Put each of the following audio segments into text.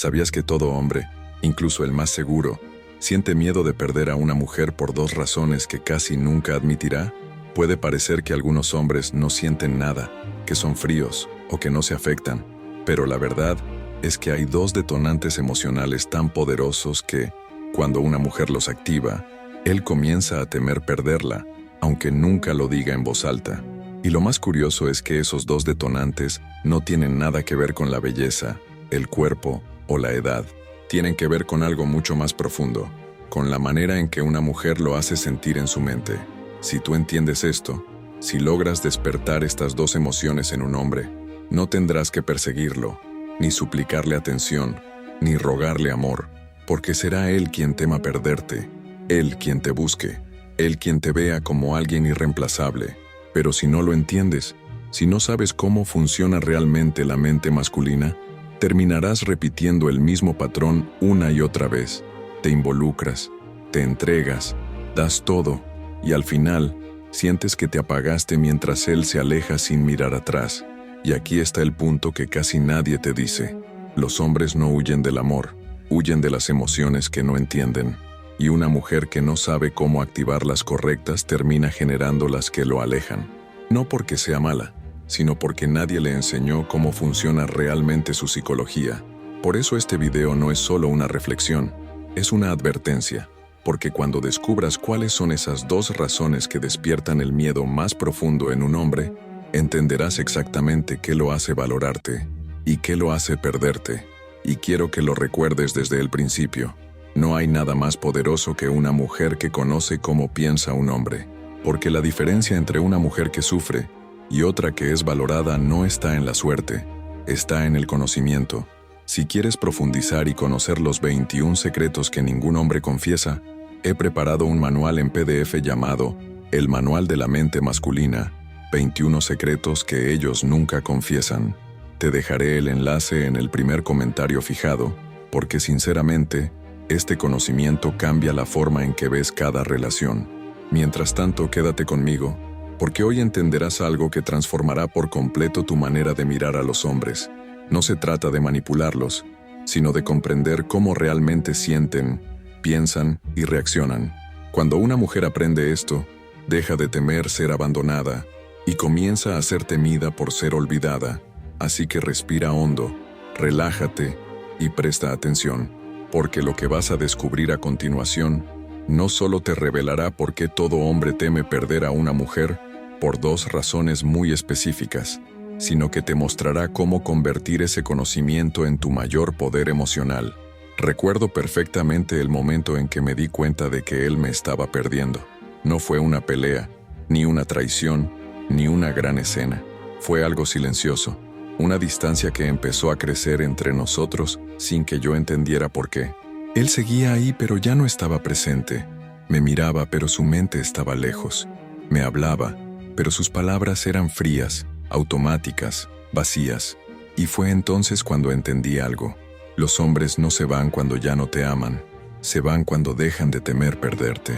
¿Sabías que todo hombre, incluso el más seguro, siente miedo de perder a una mujer por dos razones que casi nunca admitirá? Puede parecer que algunos hombres no sienten nada, que son fríos o que no se afectan, pero la verdad es que hay dos detonantes emocionales tan poderosos que, cuando una mujer los activa, él comienza a temer perderla, aunque nunca lo diga en voz alta. Y lo más curioso es que esos dos detonantes no tienen nada que ver con la belleza, el cuerpo o la edad. Tienen que ver con algo mucho más profundo, con la manera en que una mujer lo hace sentir en su mente. Si tú entiendes esto, si logras despertar estas dos emociones en un hombre, no tendrás que perseguirlo, ni suplicarle atención, ni rogarle amor, porque será él quien tema perderte, él quien te busque, él quien te vea como alguien irreemplazable. Pero si no lo entiendes, si no sabes cómo funciona realmente la mente masculina, terminarás repitiendo el mismo patrón una y otra vez. Te involucras, te entregas, das todo, y al final, sientes que te apagaste mientras él se aleja sin mirar atrás. Y aquí está el punto que casi nadie te dice. Los hombres no huyen del amor, huyen de las emociones que no entienden. Y una mujer que no sabe cómo activar las correctas termina generando las que lo alejan. No porque sea mala, sino porque nadie le enseñó cómo funciona realmente su psicología. Por eso este video no es solo una reflexión, es una advertencia. Porque cuando descubras cuáles son esas dos razones que despiertan el miedo más profundo en un hombre, entenderás exactamente qué lo hace valorarte y qué lo hace perderte. Y quiero que lo recuerdes desde el principio. No hay nada más poderoso que una mujer que conoce cómo piensa un hombre. Porque la diferencia entre una mujer que sufre y otra que es valorada no está en la suerte, está en el conocimiento. Si quieres profundizar y conocer los 21 secretos que ningún hombre confiesa, he preparado un manual en PDF llamado El Manual de la Mente Masculina, 21 secretos que ellos nunca confiesan. Te dejaré el enlace en el primer comentario fijado, porque sinceramente, este conocimiento cambia la forma en que ves cada relación. Mientras tanto, quédate conmigo, porque hoy entenderás algo que transformará por completo tu manera de mirar a los hombres. No se trata de manipularlos, sino de comprender cómo realmente sienten, piensan y reaccionan. Cuando una mujer aprende esto, deja de temer ser abandonada y comienza a ser temida por ser olvidada. Así que respira hondo, relájate y presta atención, porque lo que vas a descubrir a continuación no solo te revelará por qué todo hombre teme perder a una mujer por dos razones muy específicas, sino que te mostrará cómo convertir ese conocimiento en tu mayor poder emocional. Recuerdo perfectamente el momento en que me di cuenta de que él me estaba perdiendo. No fue una pelea, ni una traición, ni una gran escena. Fue algo silencioso, una distancia que empezó a crecer entre nosotros sin que yo entendiera por qué. Él seguía ahí, pero ya no estaba presente. Me miraba, pero su mente estaba lejos. Me hablaba, pero sus palabras eran frías, automáticas, vacías. Y fue entonces cuando entendí algo. Los hombres no se van cuando ya no te aman, se van cuando dejan de temer perderte.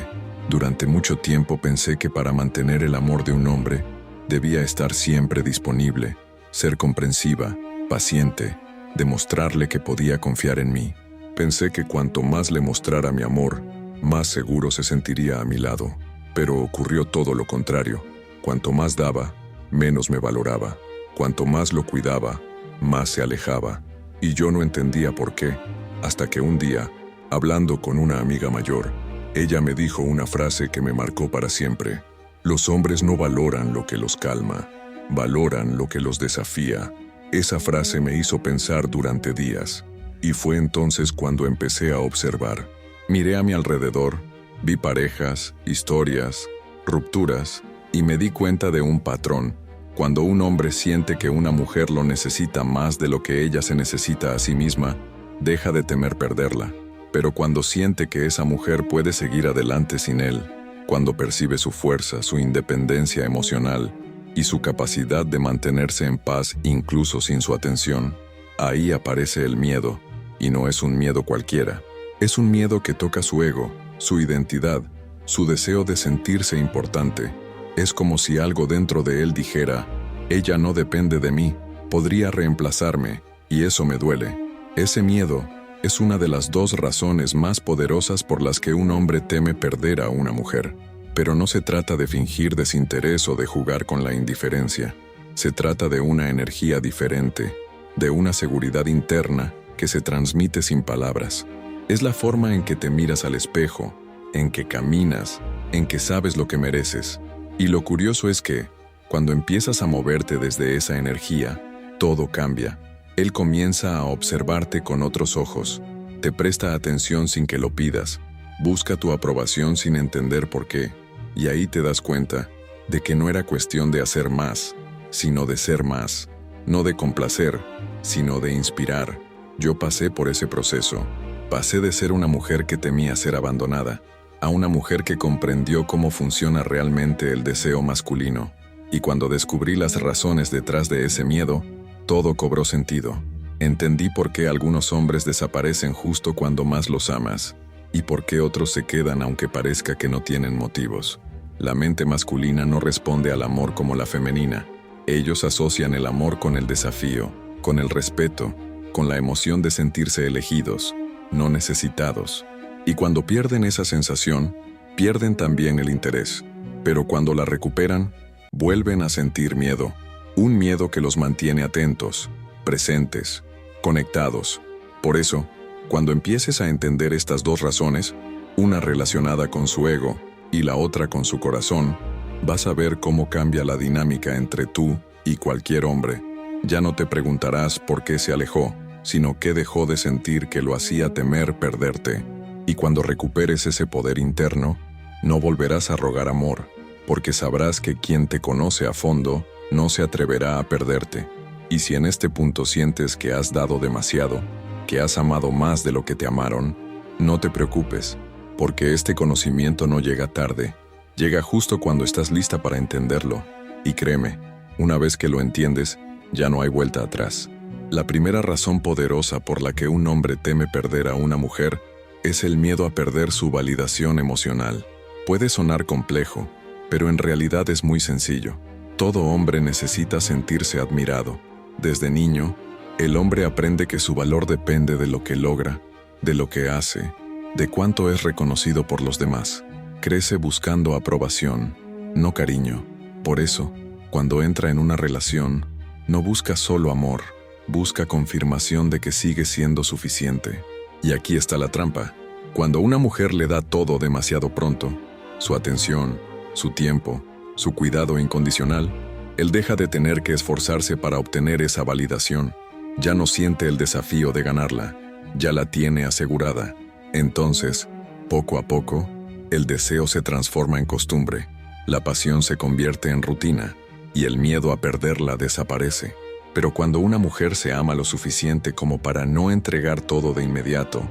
Durante mucho tiempo pensé que para mantener el amor de un hombre, debía estar siempre disponible, ser comprensiva, paciente, demostrarle que podía confiar en mí. Pensé que cuanto más le mostrara mi amor, más seguro se sentiría a mi lado. Pero ocurrió todo lo contrario. Cuanto más daba, menos me valoraba. Cuanto más lo cuidaba, más se alejaba. Y yo no entendía por qué, hasta que un día, hablando con una amiga mayor, ella me dijo una frase que me marcó para siempre. Los hombres no valoran lo que los calma, valoran lo que los desafía. Esa frase me hizo pensar durante días, y fue entonces cuando empecé a observar. Miré a mi alrededor, vi parejas, historias, rupturas, y me di cuenta de un patrón. Cuando un hombre siente que una mujer lo necesita más de lo que ella se necesita a sí misma, deja de temer perderla. Pero cuando siente que esa mujer puede seguir adelante sin él, cuando percibe su fuerza, su independencia emocional y su capacidad de mantenerse en paz incluso sin su atención, ahí aparece el miedo, y no es un miedo cualquiera. Es un miedo que toca su ego, su identidad, su deseo de sentirse importante. Es como si algo dentro de él dijera, ella no depende de mí, podría reemplazarme, y eso me duele. Ese miedo es una de las dos razones más poderosas por las que un hombre teme perder a una mujer. Pero no se trata de fingir desinterés o de jugar con la indiferencia. Se trata de una energía diferente, de una seguridad interna que se transmite sin palabras. Es la forma en que te miras al espejo, en que caminas, en que sabes lo que mereces. Y lo curioso es que, cuando empiezas a moverte desde esa energía, todo cambia. Él comienza a observarte con otros ojos, te presta atención sin que lo pidas, busca tu aprobación sin entender por qué, y ahí te das cuenta de que no era cuestión de hacer más, sino de ser más, no de complacer, sino de inspirar. Yo pasé por ese proceso. Pasé de ser una mujer que temía ser abandonada, a una mujer que comprendió cómo funciona realmente el deseo masculino. Y cuando descubrí las razones detrás de ese miedo, todo cobró sentido. Entendí por qué algunos hombres desaparecen justo cuando más los amas, y por qué otros se quedan aunque parezca que no tienen motivos. La mente masculina no responde al amor como la femenina. Ellos asocian el amor con el desafío, con el respeto, con la emoción de sentirse elegidos, no necesitados. Y cuando pierden esa sensación, pierden también el interés. Pero cuando la recuperan, vuelven a sentir miedo. Un miedo que los mantiene atentos, presentes, conectados. Por eso, cuando empieces a entender estas dos razones, una relacionada con su ego y la otra con su corazón, vas a ver cómo cambia la dinámica entre tú y cualquier hombre. Ya no te preguntarás por qué se alejó, sino qué dejó de sentir que lo hacía temer perderte. Y cuando recuperes ese poder interno, no volverás a rogar amor, porque sabrás que quien te conoce a fondo no se atreverá a perderte. Y si en este punto sientes que has dado demasiado, que has amado más de lo que te amaron, no te preocupes, porque este conocimiento no llega tarde, llega justo cuando estás lista para entenderlo. Y créeme, una vez que lo entiendes, ya no hay vuelta atrás. La primera razón poderosa por la que un hombre teme perder a una mujer es el miedo a perder su validación emocional. Puede sonar complejo, pero en realidad es muy sencillo. Todo hombre necesita sentirse admirado. Desde niño, el hombre aprende que su valor depende de lo que logra, de lo que hace, de cuánto es reconocido por los demás. Crece buscando aprobación, no cariño. Por eso, cuando entra en una relación, no busca solo amor, busca confirmación de que sigue siendo suficiente. Y aquí está la trampa. Cuando una mujer le da todo demasiado pronto, su atención, su tiempo, su cuidado incondicional, él deja de tener que esforzarse para obtener esa validación. Ya no siente el desafío de ganarla, ya la tiene asegurada. Entonces, poco a poco, el deseo se transforma en costumbre, la pasión se convierte en rutina, y el miedo a perderla desaparece. Pero cuando una mujer se ama lo suficiente como para no entregar todo de inmediato,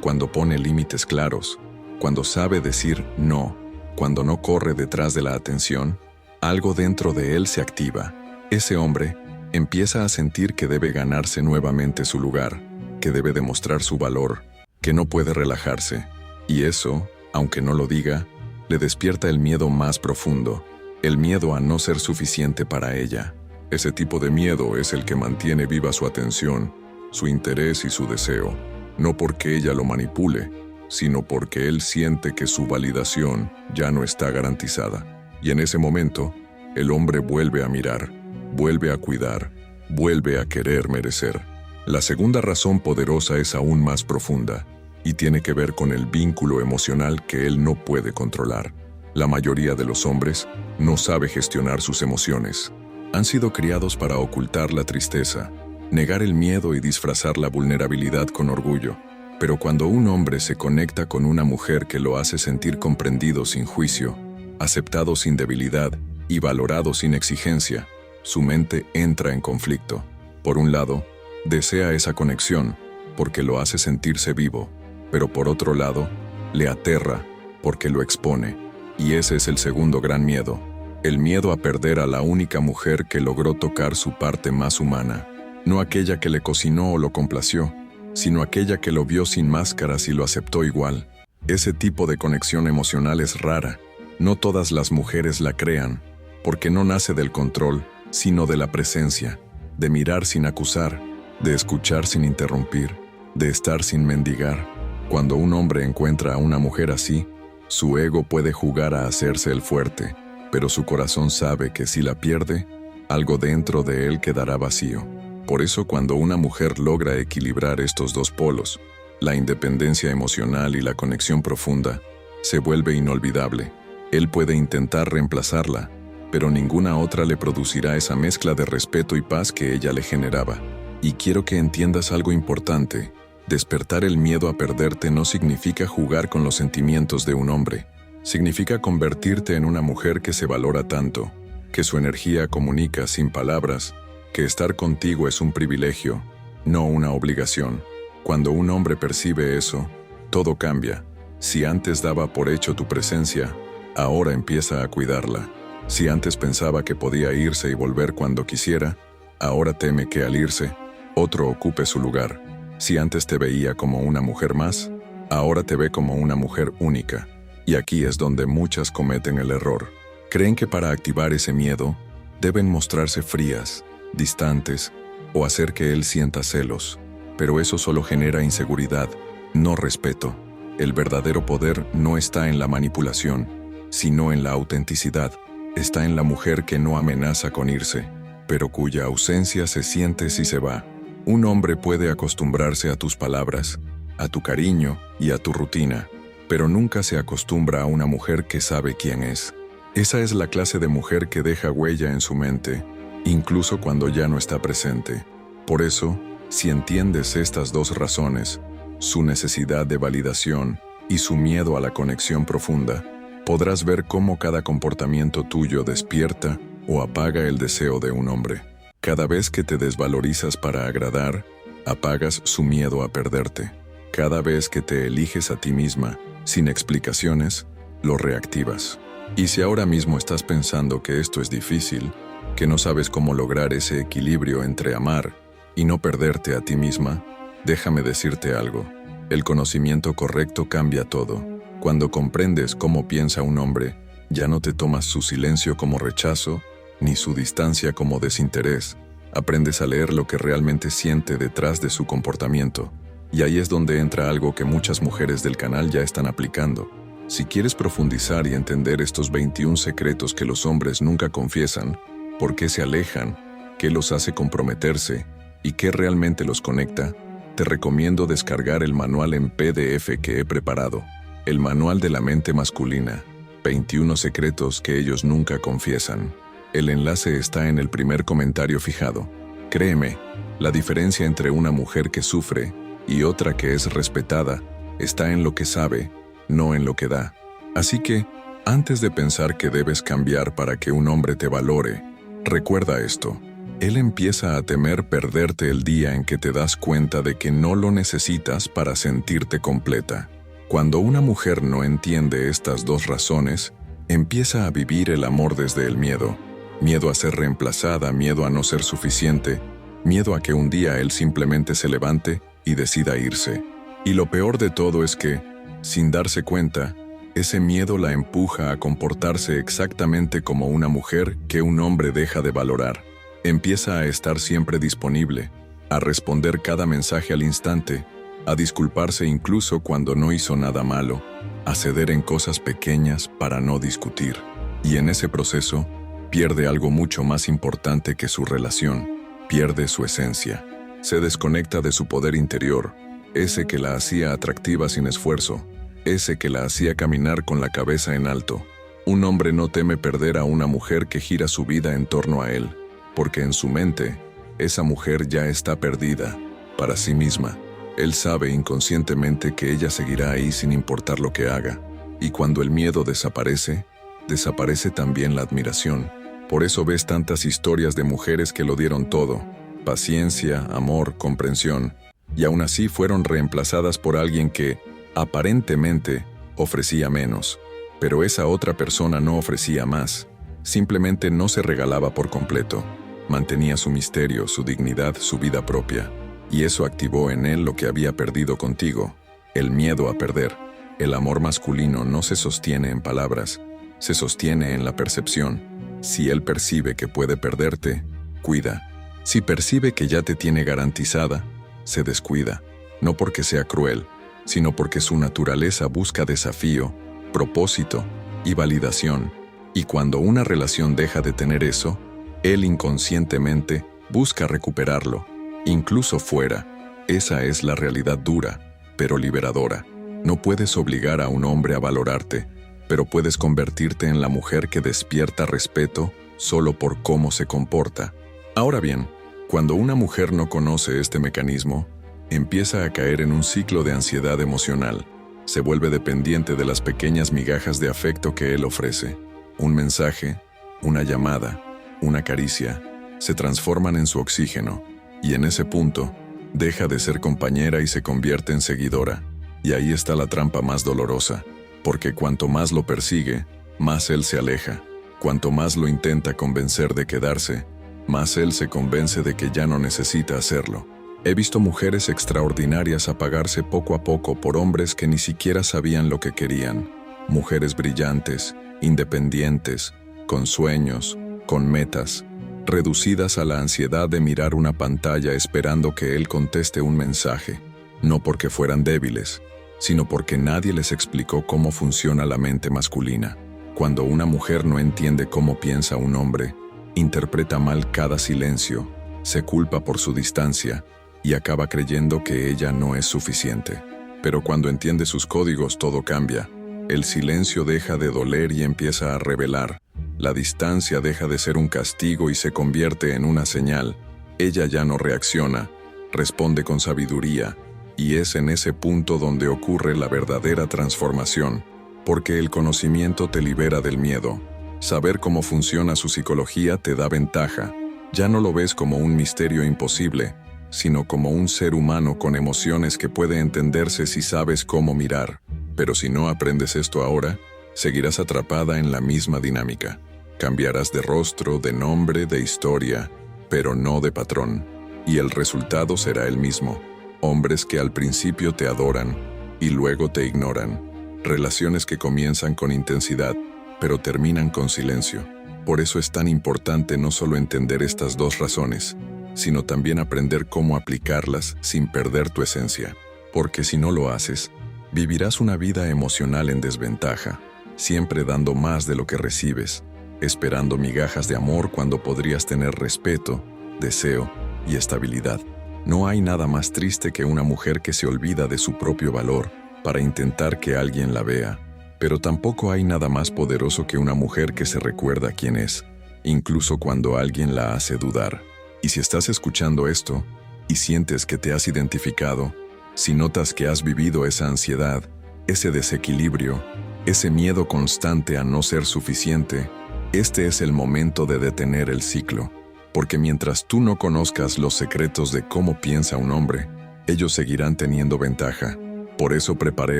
cuando pone límites claros, cuando sabe decir no, cuando no corre detrás de la atención, algo dentro de él se activa. Ese hombre empieza a sentir que debe ganarse nuevamente su lugar, que debe demostrar su valor, que no puede relajarse. Y eso, aunque no lo diga, le despierta el miedo más profundo, el miedo a no ser suficiente para ella. Ese tipo de miedo es el que mantiene viva su atención, su interés y su deseo, no porque ella lo manipule, sino porque él siente que su validación ya no está garantizada. Y en ese momento, el hombre vuelve a mirar, vuelve a cuidar, vuelve a querer merecer. La segunda razón poderosa es aún más profunda, y tiene que ver con el vínculo emocional que él no puede controlar. La mayoría de los hombres no sabe gestionar sus emociones. Han sido criados para ocultar la tristeza, negar el miedo y disfrazar la vulnerabilidad con orgullo. Pero cuando un hombre se conecta con una mujer que lo hace sentir comprendido sin juicio, aceptado sin debilidad y valorado sin exigencia, su mente entra en conflicto. Por un lado, desea esa conexión porque lo hace sentirse vivo, pero por otro lado, le aterra porque lo expone. Y ese es el segundo gran miedo, el miedo a perder a la única mujer que logró tocar su parte más humana, no aquella que le cocinó o lo complació, sino aquella que lo vio sin máscaras y lo aceptó igual. Ese tipo de conexión emocional es rara. No todas las mujeres la crean, porque no nace del control, sino de la presencia, de mirar sin acusar, de escuchar sin interrumpir, de estar sin mendigar. Cuando un hombre encuentra a una mujer así, su ego puede jugar a hacerse el fuerte, pero su corazón sabe que si la pierde, algo dentro de él quedará vacío. Por eso cuando una mujer logra equilibrar estos dos polos, la independencia emocional y la conexión profunda, se vuelve inolvidable. Él puede intentar reemplazarla, pero ninguna otra le producirá esa mezcla de respeto y paz que ella le generaba. Y quiero que entiendas algo importante. Despertar el miedo a perderte no significa jugar con los sentimientos de un hombre. Significa convertirte en una mujer que se valora tanto, que su energía comunica sin palabras, que estar contigo es un privilegio, no una obligación. Cuando un hombre percibe eso, todo cambia. Si antes daba por hecho tu presencia, ahora empieza a cuidarla. Si antes pensaba que podía irse y volver cuando quisiera, ahora teme que al irse, otro ocupe su lugar. Si antes te veía como una mujer más, ahora te ve como una mujer única. Y aquí es donde muchas cometen el error. Creen que para activar ese miedo, deben mostrarse frías, distantes, o hacer que él sienta celos. Pero eso solo genera inseguridad, no respeto. El verdadero poder no está en la manipulación, sino en la autenticidad. Está en la mujer que no amenaza con irse, pero cuya ausencia se siente si se va. Un hombre puede acostumbrarse a tus palabras, a tu cariño y a tu rutina, pero nunca se acostumbra a una mujer que sabe quién es. Esa es la clase de mujer que deja huella en su mente, incluso cuando ya no está presente. Por eso, si entiendes estas dos razones, su necesidad de validación y su miedo a la conexión profunda, podrás ver cómo cada comportamiento tuyo despierta o apaga el deseo de un hombre. Cada vez que te desvalorizas para agradar, apagas su miedo a perderte. Cada vez que te eliges a ti misma, sin explicaciones, lo reactivas. Y si ahora mismo estás pensando que esto es difícil, que no sabes cómo lograr ese equilibrio entre amar y no perderte a ti misma, déjame decirte algo. El conocimiento correcto cambia todo. Cuando comprendes cómo piensa un hombre, ya no te tomas su silencio como rechazo, ni su distancia como desinterés. Aprendes a leer lo que realmente siente detrás de su comportamiento. Y ahí es donde entra algo que muchas mujeres del canal ya están aplicando. Si quieres profundizar y entender estos 21 secretos que los hombres nunca confiesan, por qué se alejan, qué los hace comprometerse y qué realmente los conecta, te recomiendo descargar el manual en PDF que he preparado. El manual de la mente masculina, 21 secretos que ellos nunca confiesan. El enlace está en el primer comentario fijado. Créeme, la diferencia entre una mujer que sufre y otra que es respetada está en lo que sabe, no en lo que da. Así que, antes de pensar que debes cambiar para que un hombre te valore, recuerda esto. Él empieza a temer perderte el día en que te das cuenta de que no lo necesitas para sentirte completa. Cuando una mujer no entiende estas dos razones, empieza a vivir el amor desde el miedo. Miedo a ser reemplazada, miedo a no ser suficiente, miedo a que un día él simplemente se levante y decida irse. Y lo peor de todo es que, sin darse cuenta, ese miedo la empuja a comportarse exactamente como una mujer que un hombre deja de valorar. Empieza a estar siempre disponible, a responder cada mensaje al instante, a disculparse incluso cuando no hizo nada malo, a ceder en cosas pequeñas para no discutir. Y en ese proceso, pierde algo mucho más importante que su relación, pierde su esencia. Se desconecta de su poder interior, ese que la hacía atractiva sin esfuerzo, ese que la hacía caminar con la cabeza en alto. Un hombre no teme perder a una mujer que gira su vida en torno a él, porque en su mente, esa mujer ya está perdida, para sí misma. Él sabe inconscientemente que ella seguirá ahí sin importar lo que haga. Y cuando el miedo desaparece, desaparece también la admiración. Por eso ves tantas historias de mujeres que lo dieron todo: paciencia, amor, comprensión, y aún así fueron reemplazadas por alguien que, aparentemente, ofrecía menos. Pero esa otra persona no ofrecía más, simplemente no se regalaba por completo. Mantenía su misterio, su dignidad, su vida propia. Y eso activó en él lo que había perdido contigo: el miedo a perder. El amor masculino no se sostiene en palabras, se sostiene en la percepción. Si él percibe que puede perderte, cuida. Si percibe que ya te tiene garantizada, se descuida. no porque sea cruel, sino porque su naturaleza busca desafío, propósito y validación, y cuando una relación deja de tener eso, él inconscientemente busca recuperarlo, incluso fuera. Esa es la realidad dura, pero liberadora. No puedes obligar a un hombre a valorarte, pero puedes convertirte en la mujer que despierta respeto solo por cómo se comporta. Ahora bien, cuando una mujer no conoce este mecanismo, empieza a caer en un ciclo de ansiedad emocional. Se vuelve dependiente de las pequeñas migajas de afecto que él ofrece. Un mensaje, una llamada, una caricia, se transforman en su oxígeno, y en ese punto, deja de ser compañera y se convierte en seguidora. Y ahí está la trampa más dolorosa, porque cuanto más lo persigue, más él se aleja. Cuanto más lo intenta convencer de quedarse, más él se convence de que ya no necesita hacerlo. He visto mujeres extraordinarias apagarse poco a poco por hombres que ni siquiera sabían lo que querían. Mujeres brillantes, independientes, con sueños, con metas, reducidas a la ansiedad de mirar una pantalla esperando que él conteste un mensaje, no porque fueran débiles, sino porque nadie les explicó cómo funciona la mente masculina. Cuando una mujer no entiende cómo piensa un hombre, interpreta mal cada silencio, se culpa por su distancia y acaba creyendo que ella no es suficiente. Pero cuando entiende sus códigos todo cambia. El silencio deja de doler y empieza a revelar. La distancia deja de ser un castigo y se convierte en una señal. Ella ya no reacciona, responde con sabiduría, y es en ese punto donde ocurre la verdadera transformación, porque el conocimiento te libera del miedo. Saber cómo funciona su psicología te da ventaja. Ya no lo ves como un misterio imposible, sino como un ser humano con emociones que puede entenderse si sabes cómo mirar. Pero si no aprendes esto ahora, seguirás atrapada en la misma dinámica. Cambiarás de rostro, de nombre, de historia, pero no de patrón. Y el resultado será el mismo. Hombres que al principio te adoran y luego te ignoran. Relaciones que comienzan con intensidad, pero terminan con silencio. Por eso es tan importante no solo entender estas dos razones, sino también aprender cómo aplicarlas sin perder tu esencia. Porque si no lo haces, vivirás una vida emocional en desventaja, siempre dando más de lo que recibes, esperando migajas de amor cuando podrías tener respeto, deseo y estabilidad. No hay nada más triste que una mujer que se olvida de su propio valor para intentar que alguien la vea, pero tampoco hay nada más poderoso que una mujer que se recuerda quién es, incluso cuando alguien la hace dudar. Y si estás escuchando esto y sientes que te has identificado, si notas que has vivido esa ansiedad, ese desequilibrio, ese miedo constante a no ser suficiente, este es el momento de detener el ciclo. Porque mientras tú no conozcas los secretos de cómo piensa un hombre, ellos seguirán teniendo ventaja. Por eso preparé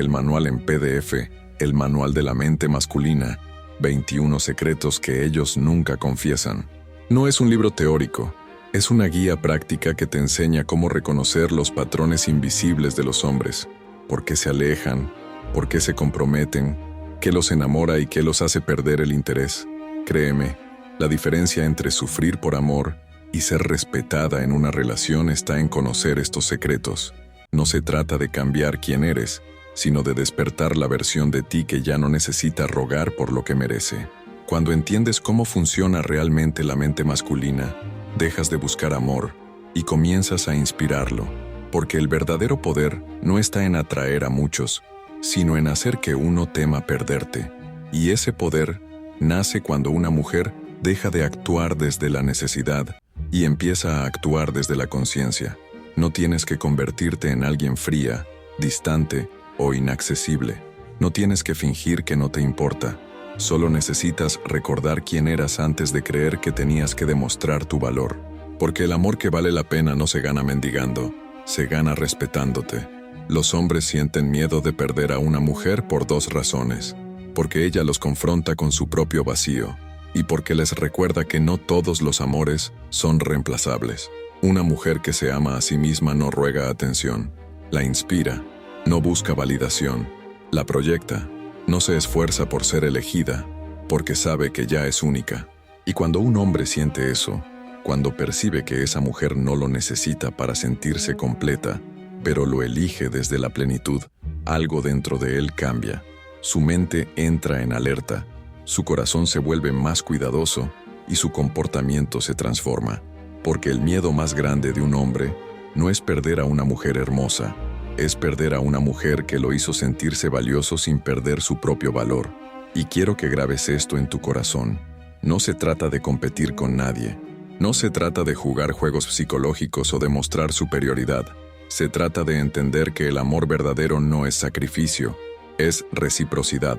el manual en PDF, el manual de la mente masculina, 21 secretos que ellos nunca confiesan. No es un libro teórico, es una guía práctica que te enseña cómo reconocer los patrones invisibles de los hombres, por qué se alejan, por qué se comprometen, qué los enamora y qué los hace perder el interés. Créeme, la diferencia entre sufrir por amor y ser respetada en una relación está en conocer estos secretos. No se trata de cambiar quién eres, sino de despertar la versión de ti que ya no necesita rogar por lo que merece. Cuando entiendes cómo funciona realmente la mente masculina, dejas de buscar amor y comienzas a inspirarlo, porque el verdadero poder no está en atraer a muchos, sino en hacer que uno tema perderte. Y ese poder nace cuando una mujer deja de actuar desde la necesidad y empieza a actuar desde la conciencia. No tienes que convertirte en alguien fría, distante o inaccesible. No tienes que fingir que no te importa. Solo necesitas recordar quién eras antes de creer que tenías que demostrar tu valor. Porque el amor que vale la pena no se gana mendigando, se gana respetándote. Los hombres sienten miedo de perder a una mujer por dos razones. Porque ella los confronta con su propio vacío, y porque les recuerda que no todos los amores son reemplazables. Una mujer que se ama a sí misma no ruega atención, la inspira, no busca validación, la proyecta, no se esfuerza por ser elegida, porque sabe que ya es única. Y cuando un hombre siente eso, cuando percibe que esa mujer no lo necesita para sentirse completa, pero lo elige desde la plenitud, algo dentro de él cambia. Su mente entra en alerta, su corazón se vuelve más cuidadoso y su comportamiento se transforma. Porque el miedo más grande de un hombre no es perder a una mujer hermosa, es perder a una mujer que lo hizo sentirse valioso sin perder su propio valor. Y quiero que grabes esto en tu corazón. No se trata de competir con nadie. No se trata de jugar juegos psicológicos o de mostrar superioridad. Se trata de entender que el amor verdadero no es sacrificio, es reciprocidad.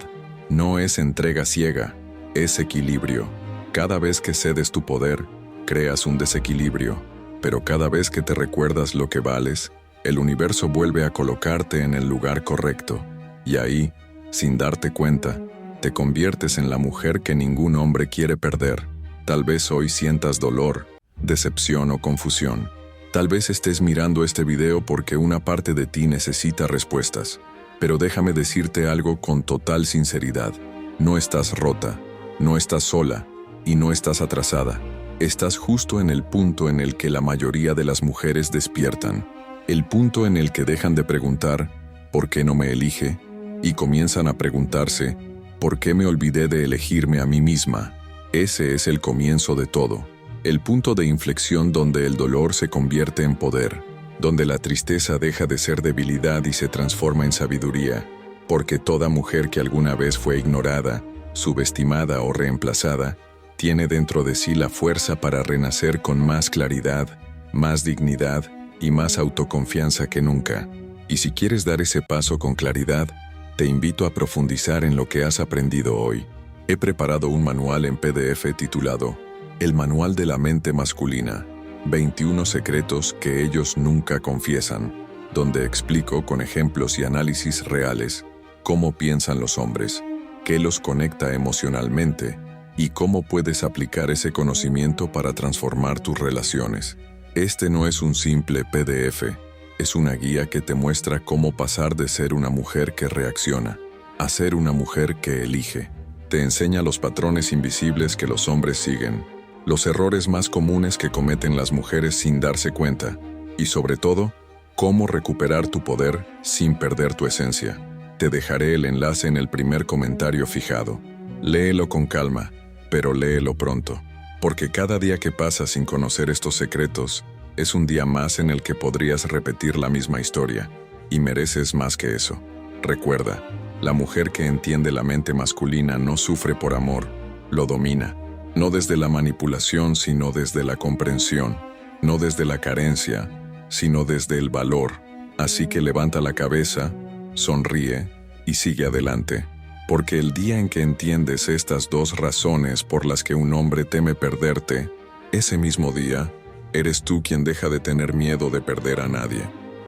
No es entrega ciega, es equilibrio. Cada vez que cedes tu poder, creas un desequilibrio, pero cada vez que te recuerdas lo que vales, el universo vuelve a colocarte en el lugar correcto. Y ahí, sin darte cuenta, te conviertes en la mujer que ningún hombre quiere perder. Tal vez hoy sientas dolor, decepción o confusión. Tal vez estés mirando este video porque una parte de ti necesita respuestas. Pero déjame decirte algo con total sinceridad. No estás rota, no estás sola y no estás atrasada. Estás justo en el punto en el que la mayoría de las mujeres despiertan. El punto en el que dejan de preguntar, ¿por qué no me elige? Y comienzan a preguntarse, ¿por qué me olvidé de elegirme a mí misma? Ese es el comienzo de todo. El punto de inflexión donde el dolor se convierte en poder, donde la tristeza deja de ser debilidad y se transforma en sabiduría, porque toda mujer que alguna vez fue ignorada, subestimada o reemplazada, tiene dentro de sí la fuerza para renacer con más claridad, más dignidad y más autoconfianza que nunca. Y si quieres dar ese paso con claridad, te invito a profundizar en lo que has aprendido hoy. He preparado un manual en PDF titulado El Manual de la Mente Masculina, 21 secretos que ellos nunca confiesan, donde explico con ejemplos y análisis reales cómo piensan los hombres, qué los conecta emocionalmente y cómo puedes aplicar ese conocimiento para transformar tus relaciones. Este no es un simple PDF, es una guía que te muestra cómo pasar de ser una mujer que reacciona a ser una mujer que elige. Te enseña los patrones invisibles que los hombres siguen, los errores más comunes que cometen las mujeres sin darse cuenta, y sobre todo, cómo recuperar tu poder sin perder tu esencia. Te dejaré el enlace en el primer comentario fijado. Léelo con calma, pero léelo pronto, porque cada día que pasa sin conocer estos secretos es un día más en el que podrías repetir la misma historia, y mereces más que eso. Recuerda, la mujer que entiende la mente masculina no sufre por amor, lo domina. No desde la manipulación, sino desde la comprensión. No desde la carencia, sino desde el valor. Así que levanta la cabeza, sonríe y sigue adelante. Porque el día en que entiendes estas dos razones por las que un hombre teme perderte, ese mismo día, eres tú quien deja de tener miedo de perder a nadie.